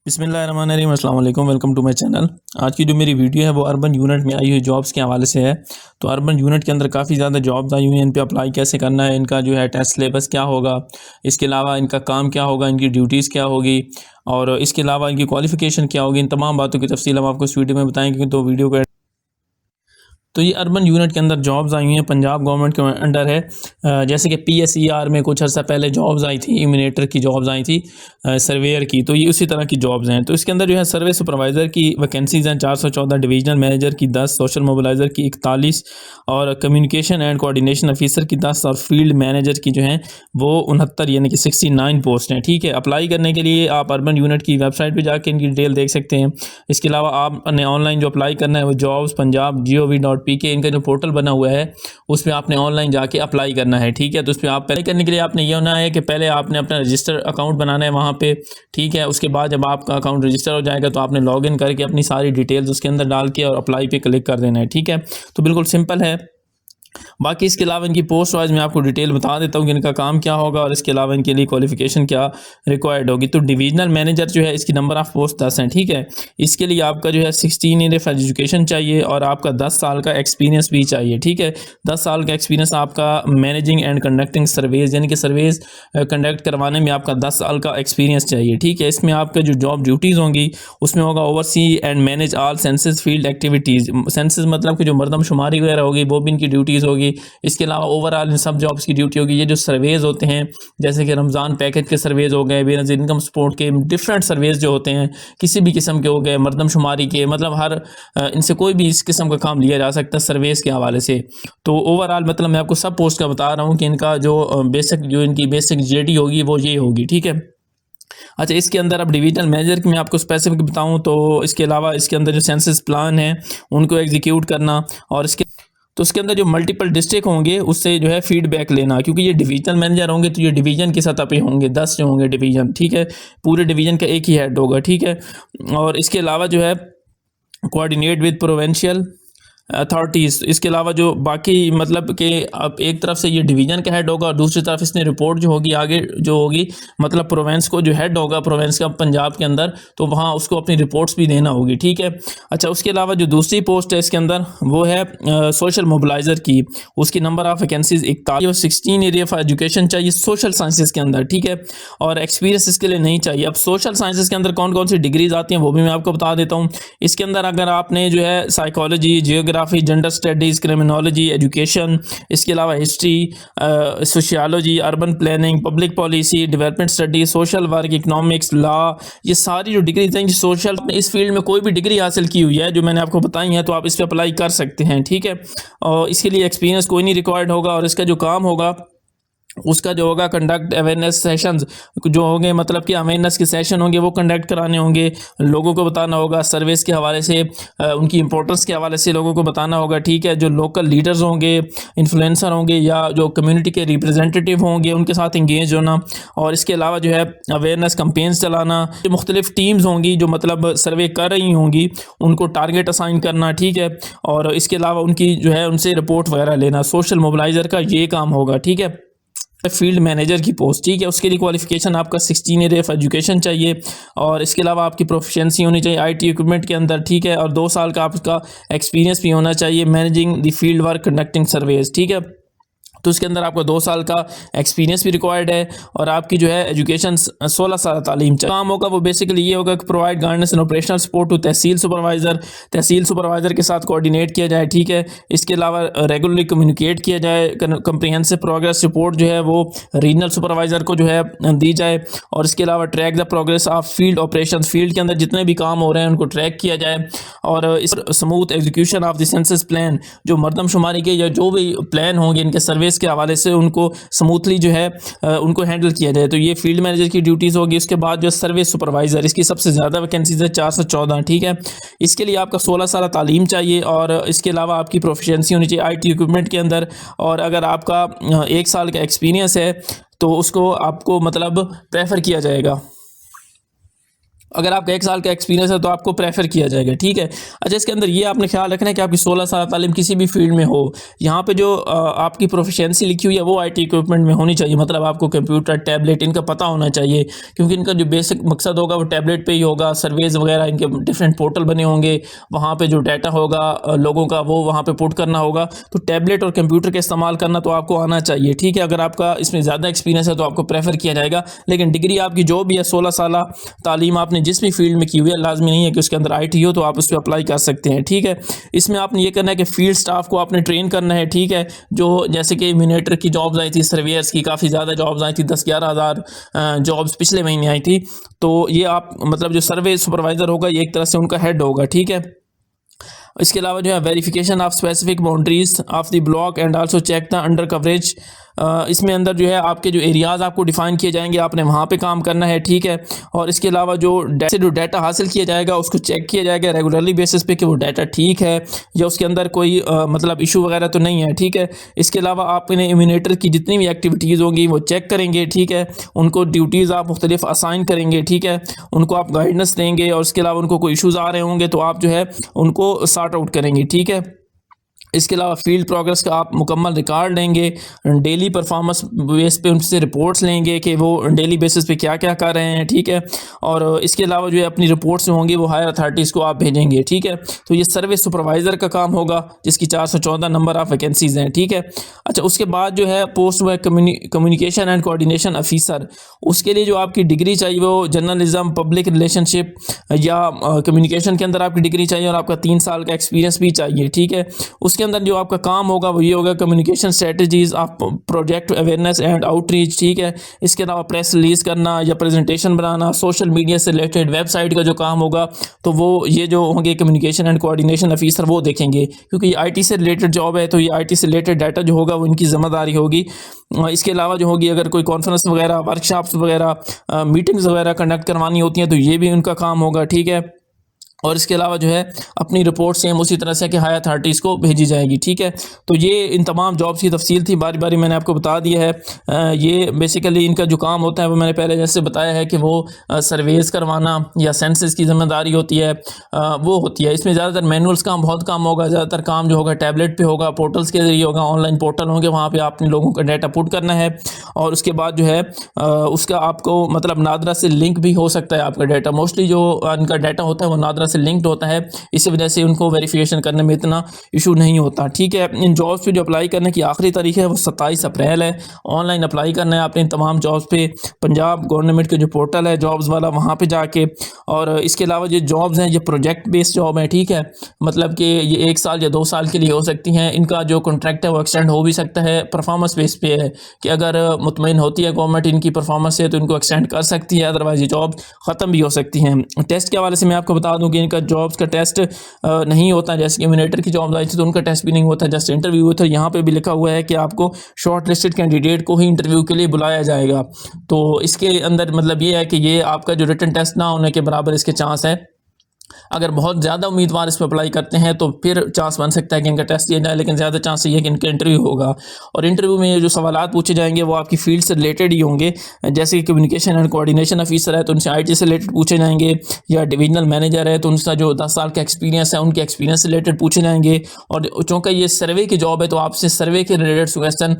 बिस्मिल्लाहिर्रहमानिर्रहीम, अस्सलाम वालेकुम, वेलकम टू माय चैनल। आज की जो मेरी वीडियो है वो अर्बन यूनिट में आई हुई जॉब्स के हवाले से है। तो अर्बन यूनिट के अंदर काफ़ी ज़्यादा जॉब्स आई हुई हैं, इन पे अप्लाई कैसे करना है, इनका जो है टेस्ट सिलेबस क्या होगा, इसके अलावा इनका काम क्या होगा, इनकी ड्यूटीज़ क्या होगी और इसके अलावा इनकी क्वालिफ़िकेशन क्या होगी, इन तमाम बातों की तफसील हम आपको इस वीडियो में बताएँगे। तो वीडियो को तो ये अर्बन यूनिट के अंदर जॉब्स आई हुई हैं, पंजाब गवर्नमेंट के अंडर है। जैसे कि PSER में कुछ अर्सा पहले जॉब्स आई थी, इमिनेटर की जॉब्स आई थी, सर्वेयर की, तो ये उसी तरह की जॉब्स हैं। तो इसके अंदर जो है सर्वे सुपरवाइज़र की वैकेंसीज़ हैं 414, डिवीजनल मैनेजर की 10, सोशल मोबिलाइज़र की 41 और कम्युनिकेशन एंड कोऑर्डिनेशन ऑफिसर की 10 और फील्ड मैनेजर की जो हैं वो 69 यानी कि 69 पोस्ट हैं। ठीक है, अप्लाई करने के लिए आप अर्बन यूनिट की वेबसाइट पर जाकर इनकी डिटेल देख सकते हैं। इसके अलावा आपने ऑनलाइन जो अप्लाई करना है वो जॉब्स पंजाब gov.pk इनका जो पोर्टल बना हुआ है उस पर आपने ऑनलाइन जाके अप्लाई करना है। ठीक है, तो उस पर आप पहले करने के लिए आपने ये होना है कि पहले आपने अपना रजिस्टर अकाउंट बनाना है वहाँ पे। ठीक है, उसके बाद जब आपका अकाउंट रजिस्टर हो जाएगा तो आपने लॉगिन करके अपनी सारी डिटेल्स उसके अंदर डाल के और अप्लाई पे क्लिक कर देना है। ठीक है, तो बिल्कुल सिंपल है। बाकी इसके अलावा इनकी पोस्ट वाइज मैं आपको डिटेल बता देता हूँ कि इनका काम क्या होगा और इसके अलावा इनके लिए क्वालिफिकेशन क्या रिक्वायर्ड होगी। तो डिवीजनल मैनेजर जो है इसकी नंबर ऑफ पोस्ट 10 हैं। ठीक है, इसके लिए आपका जो है 16 ईयर ऑफ एजुकेशन चाहिए और आपका 10 साल का एक्सपीरियंस भी चाहिए। ठीक है, 10 साल का एक्सपीरियंस आपका मैनेजिंग एंड कंडक्टिंग सर्वेज यानी कि सर्वेज कंडक्ट करवाने में आपका 10 साल का एक्सपीरियंस चाहिए। ठीक है, इसमें आपका जो जॉब ड्यूटीज़ होंगी उसमें होगा oversee and manage all census field activities. Census मतलब कि जो मरदमशुमारी वगैरह होगी वो भी इनकी ड्यूटीज़ होगी। इसके अलावा ओवरऑल इन सब जॉब्स की ड्यूटी होगी। ये जो सर्वेज होते हैं जैसे कि रमज़ान पैकेज के सर्वेज हो गए, बेनज़ीर इनकम सपोर्ट के डिफरेंट सर्वेज जो होते हैं किसी भी किस्म के हो गए, मरदमशुमारी के, मतलब हर इनसे कोई भी इस किस्म का काम लिया जा सकता है सर्वेज के हवाले से। तो ओवरऑल मतलब मैं आपको सब पोस्ट का बता रहा हूँ कि इनका जो इनकी बेसिक JD होगी वो ये होगी। ठीक है, अच्छा, इसके अंदर अब डिवीजनल मैनेजर की मैं आपको स्पेसिफिक बताऊं तो इसके अलावा इसके अंदर जो सेंसस प्लान है उनको एग्जीक्यूट करना और इसके अंदर जो मल्टीपल डिस्ट्रिक्ट होंगे उससे जो है फीडबैक लेना, क्योंकि ये डिवीजनल मैनेजर होंगे तो ये डिवीजन की सतह पे होंगे, 10 जो होंगे डिवीजन। ठीक है, पूरे डिवीजन का एक ही हेड होगा। ठीक है, और इसके अलावा जो है कोऑर्डिनेट विद प्रोविंशियल अथॉरिटीज़। इसके अलावा जो बाकी मतलब कि अब एक तरफ से ये डिवीज़न का हेड होगा और दूसरी तरफ इसने रिपोर्ट जो होगी आगे जो होगी मतलब प्रोवेंस को जो हेड होगा प्रोवेंस का पंजाब के अंदर, तो वहाँ उसको अपनी रिपोर्ट्स भी देना होगी। ठीक है, अच्छा, उसके अलावा जो दूसरी पोस्ट है इसके अंदर वो है सोशल मोबिलाइज़र की। उसकी नंबर ऑफ वैकेंसीज 41 और 16 एरिया ऑफ एजुकेशन चाहिए सोशल साइंसेज के अंदर। ठीक है, और एक्सपीरियंस इसके लिए नहीं चाहिए। अब सोशल साइंसेज के अंदर कौन कौन सी डिग्रीज आती हैं वो भी मैं आपको बता देता हूँ। इसके अंदर अगर आपने जो है psychology, geography, gender studies, criminology, education, इसके अलावा history, sociology, urban planning, public policy, development study, social work, economics, law, ये सारी जो डिग्रीज हैं सोशल इस फील्ड में कोई भी डिग्री हासिल की हुई है जो मैंने आपको बताई है तो आप इस पर अप्लाई कर सकते हैं। ठीक है, और इसके लिए एक्सपीरियंस कोई नहीं रिक्वायर्ड होगा और इसका जो काम होगा उसका जो होगा कंडक्ट अवेयरनेस सेशंस जो होंगे, मतलब कि अवेयरनेस के सेशन होंगे वो कंडक्ट कराने होंगे, लोगों को बताना होगा सर्विस के हवाले से, उनकी इंपॉर्टेंस के हवाले से लोगों को बताना होगा। ठीक है, जो लोकल लीडर्स होंगे, इन्फ्लुएंसर होंगे या जो कम्युनिटी के रिप्रेजेंटेटिव होंगे उनके साथ इंगेज होना और इसके अलावा जो है अवेयरनेस कैंपेन्स चलाना। जो मुख्तलिफ टीम्स होंगी जो मतलब सर्वे कर रही होंगी उनको टारगेट असाइन करना। ठीक है, और इसके अलावा उनकी जो है उनसे रिपोर्ट वगैरह लेना। सोशल मोबिलाइज़र का ये काम होगा। ठीक है, फील्ड मैनेजर की पोस्ट। ठीक है, उसके लिए क्वालिफिकेशन आपका 16 ईयर ऑफ एजुकेशन चाहिए और इसके अलावा आपकी प्रोफिशिएंसी होनी चाहिए IT इक्विपमेंट के अंदर। ठीक है, और 2 साल का आपका एक्सपीरियंस भी होना चाहिए managing the field work conducting surveys. ठीक है, तो उसके अंदर आपको 2 साल का एक्सपीरियंस भी रिक्वायर्ड है और आपकी जो है एजुकेशन 16 साल तालीम काम होगा। वो बेसिकली ये होगा कि provide guidance and operational support to tehsil supervisor के साथ कोऑर्डिनेट किया जाए। ठीक है, इसके अलावा रेगुलरली कम्युनिकेट किया जाए। कम्प्रिहेंसिव प्रोग्रेस रिपोर्ट जो है वो रीजनल सुपरवाइज़र को जो है दी जाए और इसके अलावा track the progress of field operation, field के अंदर जितने भी काम हो रहे हैं उनको ट्रैक किया जाए और इस smooth execution of the census plan, जो मरदमशुमारी के या जो भी प्लान होंगे इनके सर्विस के हवाले से उनको स्मूथली जो है उनको हैंडल किया जाए। तो ये फील्ड मैनेजर की ड्यूटीज़ होगी। उसके बाद जो सर्विस सुपरवाइज़र, इसकी सबसे ज़्यादा वैकेंसीज है 414। ठीक है, इसके लिए आपका 16 साल तालीम चाहिए और इसके अलावा आपकी प्रोफिशिएंसी होनी चाहिए IT इक्विपमेंट के अंदर और अगर आपका 1 साल का एक्सपीरियंस है तो उसको आपको मतलब प्रेफर किया जाएगा। अगर आपका 1 साल का एक्सपीरियंस है तो आपको प्रेफर किया जाएगा, ठीक है। अच्छा, इसके अंदर ये आपने ख्याल रखना है कि आपकी 16 साल तालीम किसी भी फील्ड में हो। यहाँ पे जो आपकी प्रोफिशिएंसी लिखी हुई है वो आईटी इक्विपमेंट में होनी चाहिए, मतलब आपको कंप्यूटर, टैबलेट इनका पता होना चाहिए, क्योंकि इनका जो बेसिक मकसद होगा वो टैबलेट पे ही होगा। सर्वेज वगैरह इनके डिफरेंट पोर्टल बने होंगे, वहाँ पे जो डाटा होगा लोगों का वो वहाँ पे पुट करना होगा। तो टैबलेट और कंप्यूटर का इस्तेमाल करना तो आपको आना चाहिए, ठीक है। अगर आपका इसमें ज़्यादा एक्सपीरियंस है तो आपको प्रेफर किया जाएगा, लेकिन डिग्री आपकी जो भी है 16 साल तालीम आपने जिस भी फील्ड में की हुई है, लाजमी नहीं है कि उसके अंदर आईटी हो, तो आप उस पर अप्लाई कर सकते हैं, ठीक है। इसमें आपने ये करना है कि फील्ड स्टाफ को आपने ट्रेन करना है, ठीक है। जो जैसे कि मिनेटर की जॉब्स आई थी, सर्वेयर्स की काफ़ी ज़्यादा जॉब्स आई थी, 10-11 हज़ार जॉब्स पिछले महीने आई थी। तो ये आप मतलब जो सर्वे सुपरवाइज़र होगा ये एक तरह से उनका हेड होगा, ठीक है। इसके अलावा जो है verification of specific boundaries of the block and also check the under coverage. इसमें अंदर जो है आपके जो एरियाज़ आपको डिफ़ाइन किए जाएंगे, आपने वहाँ पे काम करना है, ठीक है। और इसके अलावा जो डाटा हासिल किया जाएगा उसको चेक किया जाएगा रेगुलरली बेसिस पे कि वो डाटा ठीक है या उसके अंदर कोई मतलब इशू वगैरह तो नहीं है, ठीक है। इसके अलावा आपने इम्यूनेटर की जितनी भी एक्टिविटीज़ होंगी वो चेक करेंगे, ठीक है। उनको ड्यूटीज़ आप मुख्तलिफ असाइन करेंगे, ठीक है। उनको आप गाइडेंस देंगे और इसके अलावा उनको कोई इशूज़ आ रहे होंगे तो आप जो है उनको सॉर्ट आउट करेंगे, ठीक है। इसके अलावा फील्ड प्रोग्रेस का आप मुकम्मल रिकॉर्ड लेंगे, डेली परफॉर्मेंस बेस पे उनसे रिपोर्ट्स लेंगे कि वो डेली बेसिस पे क्या क्या कर रहे हैं, ठीक है। और इसके अलावा जो है अपनी रिपोर्ट्स होंगी वो हायर अथॉरिटीज़ को आप भेजेंगे, ठीक है। तो ये सर्विस सुपरवाइज़र का काम होगा जिसकी 414 नंबर ऑफ वैकेंसीज़ हैं, ठीक है। अच्छा, उसके बाद जो है पोस्ट हुआ कम्युनिकेशन एंड कोऑर्डिनेशन ऑफिसर। उसके लिए जो आपकी डिग्री चाहिए वो जर्नलिज्म, पब्लिक रिलेशनशिप या कम्युनिकेशन के अंदर आपकी डिग्री चाहिए और आपका 3 साल का एक्सपीरियंस भी चाहिए, ठीक है। उसके अंदर जो आपका काम होगा वो ये होगा communication strategies of project awareness and outreach, ठीक है। इसके अलावा प्रेस रिलीज़ करना या प्रेजेंटेशन बनाना, सोशल मीडिया से रिलेटेड वेबसाइट का जो काम होगा तो वो ये जो होंगे कम्युनिकेशन एंड कोऑर्डिनेशन ऑफिसर वो देखेंगे, क्योंकि ये आईटी से रिलेटेड जॉब है तो ये आईटी से रिलेटेड डाटा जो होगा वो इनकी ज़िम्मेदारी होगी। इसके अलावा जो होगी अगर कोई कॉन्फ्रेंस वगैरह, वर्कशॉप्स वगैरह, मीटिंग्स वगैरह कंडक्ट करवानी होती हैं तो ये भी उनका काम होगा, ठीक है। और इसके अलावा जो है अपनी रिपोर्ट सेम उसी तरह से कि हाई अथॉरिटीज़ को भेजी जाएगी, ठीक है। तो ये इन तमाम जॉब्स की तफसील थी, बारी बारी मैंने आपको बता दिया है। ये बेसिकली इनका जो काम होता है वो मैंने पहले जैसे बताया है कि वो सर्वेज करवाना या सेंसस की ज़िम्मेदारी होती है, वो होती है। इसमें ज़्यादातर मैनुअल्स काम बहुत कम होगा, ज़्यादातर काम जो होगा टैबलेट पे होगा, पोर्टल्स के जरिए होगा, ऑनलाइन पोर्टल होंगे, वहाँ पर आपने लोगों का डाटा पुट करना है। और उसके बाद जो है उसका आपको मतलब नादरा से लिंक भी हो सकता है आपका डाटा, मोस्टली जो इनका डाटा होता है वो नादरा से लिंक्ड होता है, इसी वजह से उनको वेरिफिकेशन करने में इतना इशू नहीं होता, ठीक है। इन जॉब्स पे जो अप्लाई करने की आखिरी तारीख है वो 27 अप्रैल है। ऑनलाइन अप्लाई करना है आपने इन तमाम जॉब्स पे, पंजाब गवर्नमेंट के जो पोर्टल है जॉब्स वाला वहाँ पे जाके। और इसके अलावा जो जॉब्स हैं ये प्रोजेक्ट बेस्ड जॉब है, ठीक है। मतलब कि ये 1 साल या 2 साल के लिए हो सकती हैं। इनका जो कॉन्ट्रैक्ट है वो एक्सटेंड हो भी सकता है, परफॉर्मेंस बेस पे है कि अगर मुतमईन होती है गवर्नमेंट इनकी परफॉर्मेंस से तो इनको एक्सटेंड कर सकती है, अदरवाइज ये जॉब ख़त्म भी हो सकती हैं। टेस्ट के हवाले से मैं आपको बता दूँ कि इनका जॉब्स का टेस्ट नहीं होता, जैसे कि मिनेटर की जॉब आई थी तो उनका टेस्ट भी नहीं होता, जस्ट इंटरव्यू होता है। यहाँ पे भी लिखा हुआ है कि आपको शॉर्ट लिस्टेड कैंडिडेट को ही इंटरव्यू के लिए बुलाया जाएगा। तो इसके अंदर मतलब ये है कि ये आपका जो रिटन टेस्ट ना होने के बराबर इसके चांस है। अगर बहुत ज़्यादा उम्मीदवार इस पर अप्लाई करते हैं तो फिर चांस बन सकता है कि इनका टेस्ट दिया जाए, लेकिन ज़्यादा चांस ये है कि इनका इंटरव्यू होगा। और इंटरव्यू में जो सवालात पूछे जाएंगे वो आपकी फील्ड से रिलेटेड ही होंगे, जैसे कि कम्युनिकेशन एंड कोऑर्डिनेशन ऑफिसर है तो उनसे आईटी से रिलेटेड पूछे जाएंगे, या डिविजनल मैनेजर है तो उनका जो 10 साल का एक्सपीरियंस है उनके एक्सपीरियंस से रिलेटेड पूछे जाएंगे। और चूँकि ये सर्वे की जॉब है तो आपसे सर्वे के रिलेटेड क्वेश्चन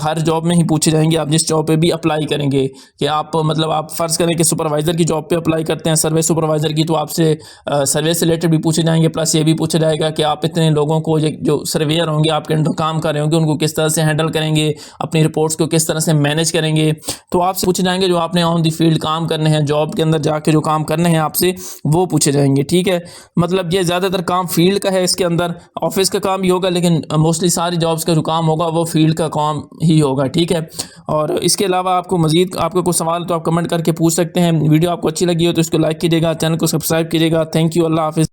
हर जॉब में ही पूछे जाएंगे, आप जिस जॉब पर भी अप्लाई करेंगे। कि आप मतलब आप फ़र्ज़ करें कि सुपरवाइज़र की जॉब पर अप्लाई करते हैं, सर्वे सुपरवाइज़र की, तो आपसे सर्वे से रिलेटेड भी पूछे जाएंगे, प्लस ये भी पूछा जाएगा कि आप इतने लोगों को जो सर्वेयर होंगे आपके अंडर काम कर रहे होंगे उनको किस तरह से हैंडल करेंगे, अपनी रिपोर्ट्स को किस तरह से मैनेज करेंगे। तो आपसे पूछे जाएंगे जो आपने ऑन द फील्ड काम करने हैं, जॉब के अंदर जाके जो काम करने हैं आपसे वो पूछे जाएंगे, ठीक है। मतलब ये ज़्यादातर काम फील्ड का है, इसके अंदर ऑफिस का काम भी होगा लेकिन मोस्टली सारी जॉब्स का जो काम होगा वो फील्ड का काम ही होगा, ठीक है। और इसके अलावा आपको मज़ीद आपको कोई सवाल तो आप कमेंट करके पूछ सकते हैं। वीडियो आपको अच्छी लगी हो तो इसको लाइक कीजिएगा, चैनल को सब्सक्राइब कीजिएगा। थैंक यू, अल्लाह हाफिज़।